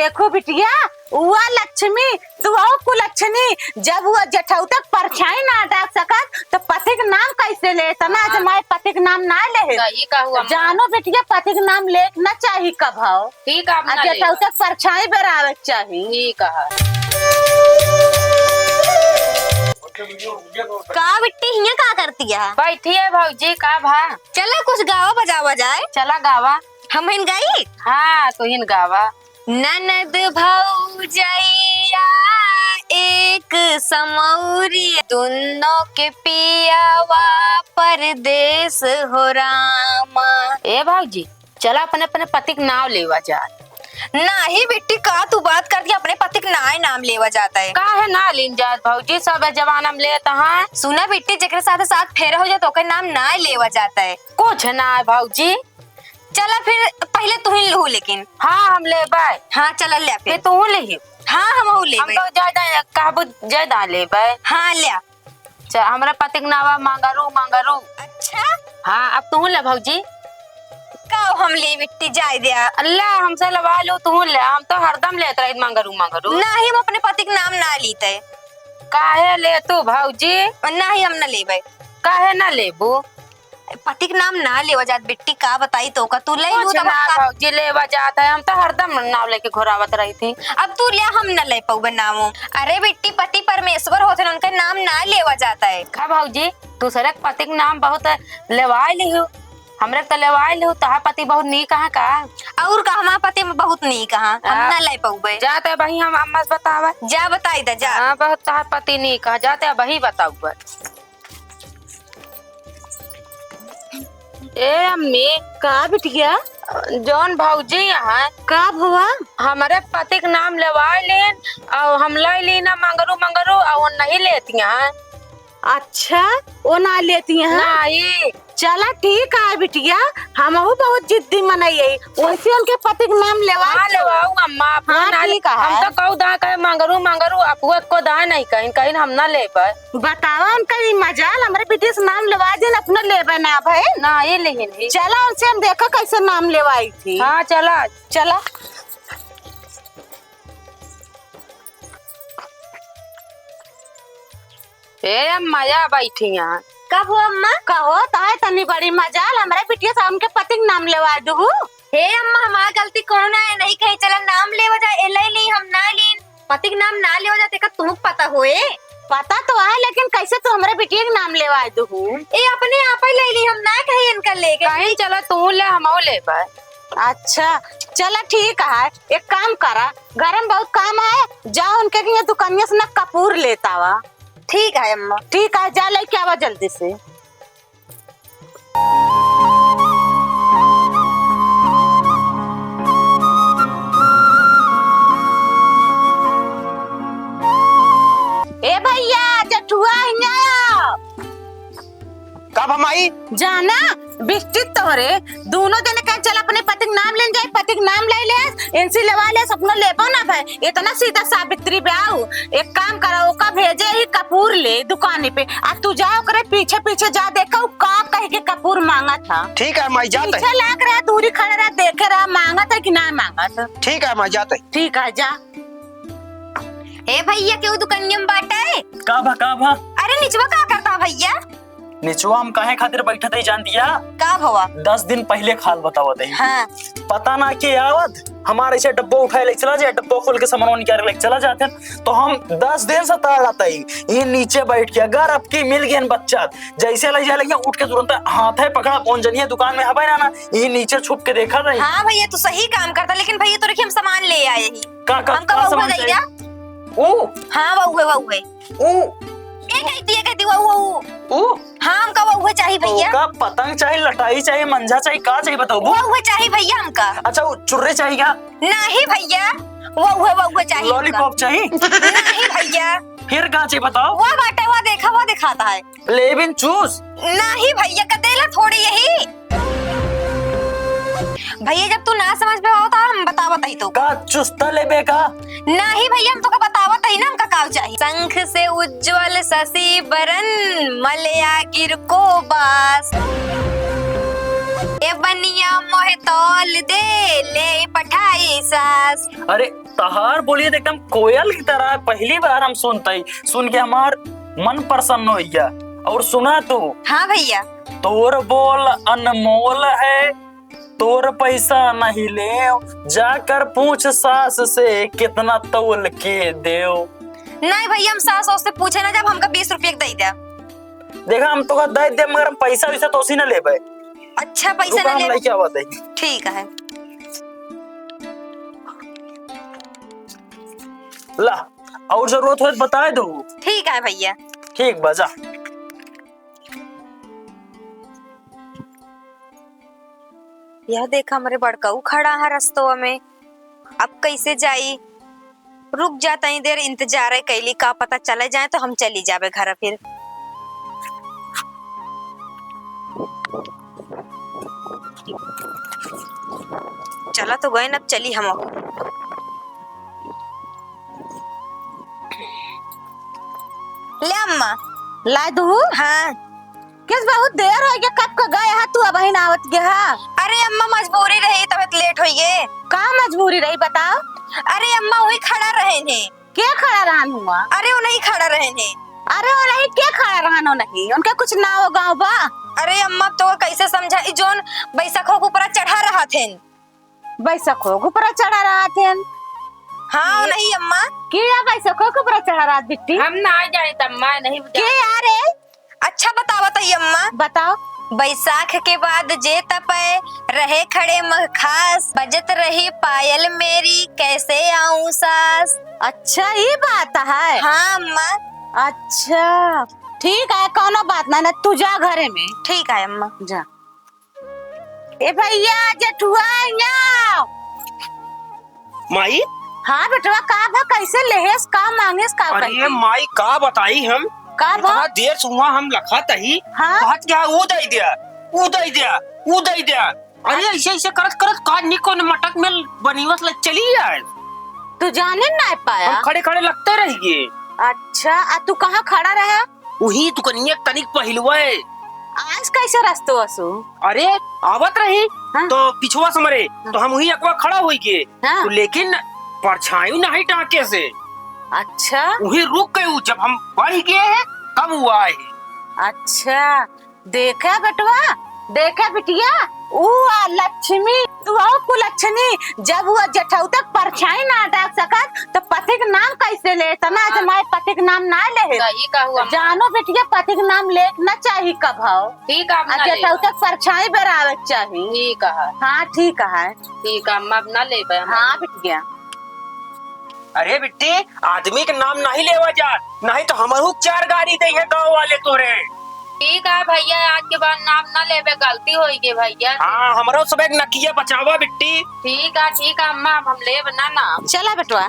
देखो बिटिया, हुआ लक्ष्मी तू हो कुलक्षणी। जब हुआ जेठऊ तक परछाई ना डाल सकत तो पति के नाम कैसे ले? समाज में पति के नाम ना ले। सही का हुआ जानो बिटिया, पति के नाम ले ना चाहिए कभाओ। ठीक है, जेठऊ तक परछाई बराबर चाहिए। ठीक है। का बिट्टी हिया का करती है? बैठी है भौजी का भा। चला कुछ गावा बजावा जाए। चला गावा। हम हिन गाई। हाँ तो हिन गावा। ननद भौजैया एक समौरी, दोनों के पियावा परदेस हो रामा। ए भौजी चला अपने अपने पति के नाम लेवा जा। नहीं बेटी, का तू बात कर दी? अपने पति के नाम लेवा जाता है। का है ना लीन जात भौजी, सब जवाना में लेता है। सुना बेटी, जेकरे साथ साथ फेर हो जाए तो ओकर नाम ना लेवा जाता है। कुछ ना है भौजी। चला फिर पहले तू ही लहू। लेकिन हाँ हम ले बाय। हाँ चला ले फिर तू ले। हाँ हम ले हम तो ज्यादा कहबो ज्यादा ले बाय। हाँ ले। चल हमरा पति के नाम मांगरू मांगरू। अच्छा हाँ अब तू ले भौजी। का हम ले बेटी जाय दिया। अल्लाह हमसे लवा लो तू ले। हम तो हरदम लेत रही मांगरू मांगरू। नहीं हम अपने पति के नाम ना लीते। काहे ले तू भौजी? नहीं हम न लेबे। काहे ना लेबू? पति के नाम ना लेवा जात बेटी, का बताई तो का तू ले लू ना भौजी लेवा जात है। हम तो हरदम नाम लेके घुरावत रही थी। अब तू ले, हम न ले पाऊबे नाम। अरे बेटी पति परमेश्वर होते हैं, उनका नाम ना लेवा जाता है। का भौजी दूसरे के पति के नाम बहुत लेवाई लिहू। हमरे तो लेवाई लिहू। तहा पति बहुत नीक है का? और का हमारा पति में बहुत नीक है, हम न ले पाऊबे। जाते भाई हम अम्मा से बतावा। जा बताई दा जा। हाँ बहुत तहा पति नीक है। जाते वही बताऊ। ए अम्मी का बिटिया? जौन भौजी यहाँ का भुआ? हमारे पति के नाम लेवाई लेन और हम ले ली ना मंगरू मंगरू और नहीं लेती हैं। अच्छा वो ना लेती हैं? नहीं। चला ठीक है बिटिया, हम बहुत जिद्दी मनाइए। वैसे उनके पति के नाम हाँ लेवाऊ अम्मा। हाँ ठीक है। हम तो कहू दा कहे मंगरू मंगरू अपुआ को दा नहीं कहीं कहीं हम ना ले पाए। बतावा उनका ये मजाल, हमारे बेटी से नाम लेवा दे अपना लेबे ना भाई ना ये लेकिन चला उनसे हम देखा कैसे नाम लेवाई थी। हाँ चला चला। ए मजा बैठी यहाँ। कब हो अम्मा? कहो ताए तनी बड़ी मजाल, हमारे बिटिया से उनके पति के नाम लेवा दू। हे अम्मा हमारा गलती कौन है? नहीं कहीं चला नाम लेवा जा। एले ली हम ना लीन। पति के नाम ना लेवा जाते का तुमको पता होए? पता तो है लेकिन कैसे तो हमारे बिटिया के नाम लेवा दू? ए अपने आप ही ले ली, हम ना कहीं इनका लेके। कहीं चला तू ले हम ले पाए। अच्छा चला ठीक है, एक काम करा, घर में बहुत काम है, जाओ उनके दुकानिया से ना कपूर लेता वा। ठीक है अम्मा। ठीक है जा लेके आवा जल्दी से। ए भैया जठुआ कब हम आई? जाना बिस्टिक तोरे दोनों जने कह चल अपने पति के नाम लेन जाए। पति के नाम ले ले, इनसे लेवा ले, सपना लेबो ना भाई। इतना सीधा सावित्री पे आओ। एक काम करो, ओका भेजे ही कपूर ले दुकान पे। आ तू जाओ करे पीछे पीछे जा, देखो का कह के कपूर मांगा था। ठीक है मैं जाते। पीछे लाग रहा, दूरी खड़ा रहा, देखे रहा मांगा था कि ना मांगा था। ठीक है मैं जाते। ठीक है जा। ए भैया क्यों दुकानिया में बाटा है? का भा? अरे निचवा का करता भैया? निचवा हम काहे खातिर बैठत है जान दिया? का भवा? 10 दिन पहले खाल बतावत है। हाँ। पता ना के आवत हमारे से डब्बो उठाए ले चला जाए, डब्बो खोल के सामान निकाल ले चला जाते हैं। तो हम 10 दिन से ताड़ आता है ये नीचे बैठ के। अगर आपकी मिल गए बच्चा जैसे ले जाए उठ के तुरंत हाथ है पकड़ा पहुंच जनिए दुकान में। हवाई ना ये नीचे छुप के देखा था। हाँ भैया तू सही काम करता, लेकिन भैया तो देखिए हम सामान ले आए ही। का सामान चाहिए? ओ हाँ वो है ओ कहती वो हाँ हमका वो चाहिए भैया। का पतंग चाहिए, लटाई चाहिए, मंजा चाहिए, का चाहिए बताओ? वो चाहिए भैया हमका। अच्छा वो चुर्रे चाहिए क्या? नहीं भैया वो चाहिए। लॉलीपॉप चाहिए? नहीं भैया। फिर का चाहिए बताओ? वो बाटे वो देखा वो दिखाता है। लेविन चूस? नहीं भैया कदेला थोड़ी यही। भैया जब तू ना समझ में होता हम बतावत ही तो का चुस्ता लेबे का? नहीं भैया हम तो का बतावत ही ना हमका का चाहिए। शंख से उज्जवल शशि बरन मलया गिर को बास, ए बनिया मोहे तौल दे ले पठाई सास। अरे तहार बोलिए तो एकदम कोयल की तरह पहली बार हम सुनते, सुन के हमार मन प्रसन्न हो गया। और सुना तू, हाँ भैया। तोर बोल अनमोल है, तोर पैसा नहीं ले, जाकर पूछ सास से कितना तौल के देओ। नहीं भैया, हम सास से पूछे ना, जब हमका 20 रुपये दे दिया। देखा हम तो दे दे, मगर हम पैसा वैसा तो उसी ना ले भाई। अच्छा पैसा ना ले, क्या बात है। ठीक है। ला, और जरूरत हो तो बता दो। ठीक है भैया। ठीक बजा। यह देखा हमारे बड़काऊ खड़ा है रस्तों में, अब कैसे जाई? रुक जाता ही देर इंतजार है कैली, का पता चले जाए तो हम चली जावे घर। फिर चला तो गए, अब चली हम। ले अम्मा। ला दू। हाँ। किस बहुत देर हो गया, कब का गए हा तू? अबही ना आवत गया। अरे अम्मा मजबूरी रही, तब लेट हो गए। का मजबूरी रही बताओ? अरे अम्मा वही खड़ा रहे ने। क्या खड़ा रहन हुआ? अरे वो नहीं खड़ा रहे ने। अरे वो नहीं, क्या खड़ा रहनो नहीं? उनका कुछ नाव गाँव बा? अरे अम्मा तो कैसे समझा, जोन बैसाखों के ऊपर चढ़ा रहा थे। बैसाखों के ऊपर चढ़ा रहा थे? हाँ नहीं अम्मा। क्या बैसाखों के ऊपर चढ़ा रहा बिट्टी? हम ना जाने तम्मा नहीं क्या यार है? अच्छा बताओ अम्मा। बताओ। बैसाख के बाद जे तपे रहे खड़े मखास, बजत रही पायल मेरी कैसे आऊं सास। अच्छा ये बात है। हाँ अम्मा। अच्छा ठीक है, कोनो बात ना, तू जा घरे में। ठीक है अम्मा। जा। ए भैया जेठुआ यहाँ। माई। हाँ बेटवा, का भा कैसे लेहेस, का मांगेस, का अरे माई का बताई हम, का भा? इतना देर से वहाँ हम लखा तही। हाँ? बात क्या उदय दिया, उदय दिया, उदय दिया। अरे ऐसे ऐसे करत करत का निको ने मटक में बनीवस लग चली यार। तू जाने ना पाया? हम खड़े खड़े लगते रहिए। अच्छा, आ तू कहाँ खड़ा रहा? वही दुकनिया तनिक पहलुए। आज कैसे रास्ते वसु? अरे आवत रही। हाँ? तो पिछुआ से मरे तो हम वही अकवा खड़ा हुई के। हाँ? तो लेकिन परछाई नहीं टाके से। अच्छा वही रुक गए, जब हम बढ़ गए हैं तब वो आए। अच्छा, देखा बेटवा, देखा बिटिया, वो लक्ष्मी तू आओ कुलक्षणी, जब वो जेठऊ तक परछाई ना डाक सकत तो पति के नाम कैसे ले? तना आज हमारे पति के नाम ना ले। ये का हुआ? जानो बेटिया, पति के नाम ले ना चाहिए कब हो। ठीक है, जेठऊ तक परछाई बेरावे चाहिए। ठीक है। हाँ ठीक है। ठीक है अम्मा, अब ना ले पाए। हाँ बिटिया। अरे बिट्टी, आदमी के नाम नहीं लेवा जा, नहीं तो हमारू 4 गाड़ी दे है गाँव वाले तोरे। ठीक है भैया, आज के बाद नाम ना लेबे, गलती होई गे भैया। हाँ हमारा सब एक नकिया बचावा बिट्टी। ठीक है अम्मा, अब हम ले बना ना। चला बेटवा।